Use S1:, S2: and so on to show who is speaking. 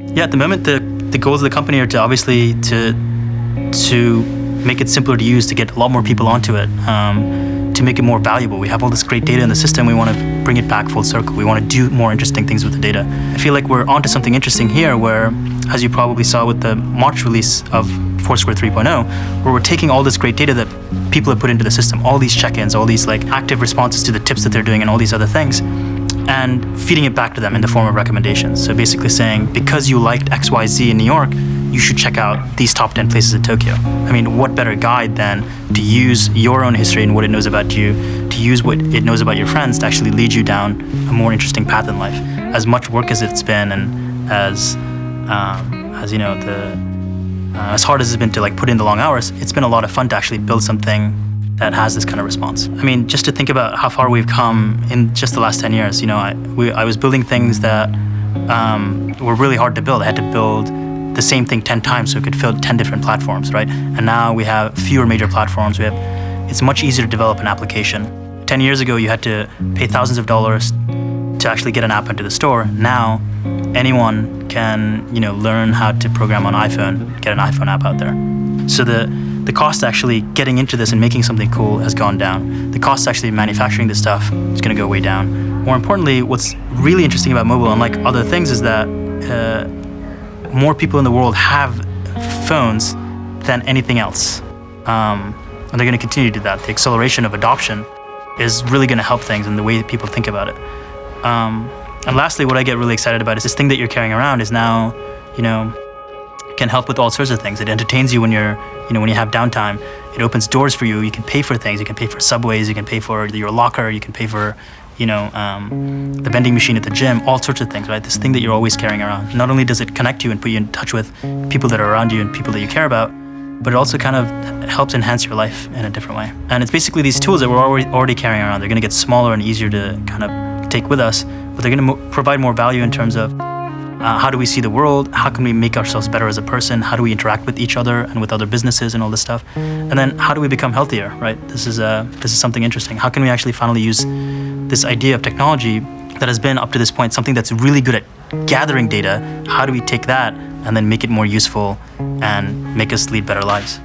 S1: Yeah, at the moment, the goals of the company are to obviously to make it simpler to use, to get a lot more people onto it, to make it more valuable. We have all this great data in the system. We want to bring it back full circle. We want to do more interesting things with the data. I feel like we're onto something interesting here where, as you probably saw with the March release of Foursquare 3.0, where we're taking all this great data that people have put into the system, all these check-ins, all these like active responses to the tips that they're doing and all these other things, and feeding it back to them in the form of recommendations. So basically saying, because you liked XYZ in New York, you should check out these top 10 places in Tokyo. I mean, what better guide than to use your own history and what it knows about you, to use what it knows about your friends to actually lead you down a more interesting path in life. As much work as it's been, and as you know, as hard as it's been to like put in the long hours, it's been a lot of fun to actually build something that has this kind of response. I mean, just to think about how far we've come in just the last 10 years, you know, I was building things that were really hard to build. I had to build the same thing 10 times so it could fill 10 different platforms, right? And now we have fewer major platforms. It's much easier to develop an application. 10 years ago, you had to pay thousands of dollars to actually get an app into the store. Now, anyone can, you know, learn how to program on iPhone, get an iPhone app out there. So the cost actually getting into this and making something cool has gone down. The cost actually manufacturing this stuff is going to go way down. More importantly, what's really interesting about mobile, unlike other things, is that more people in the world have phones than anything else. And they're going to continue to do that. The acceleration of adoption is really going to help things and the way that people think about it. And lastly, what I get really excited about is this thing that you're carrying around is now, you know, can help with all sorts of things. It entertains you when you have downtime. It opens doors for you. You can pay for things. You can pay for subways. You can pay for your locker. You can pay for, you know, the vending machine at the gym, all sorts of things, right? This thing that you're always carrying around. Not only does it connect you and put you in touch with people that are around you and people that you care about, but it also kind of helps enhance your life in a different way. And it's basically these tools that we're already carrying around. They're going to get smaller and easier to kind of take with us, but they're going to provide more value in terms of how do we see the world? How can we make ourselves better as a person? How do we interact with each other and with other businesses and all this stuff? And then how do we become healthier, right? This is something interesting. How can we actually finally use this idea of technology that has been up to this point something that's really good at gathering data? How do we take that and then make it more useful and make us lead better lives?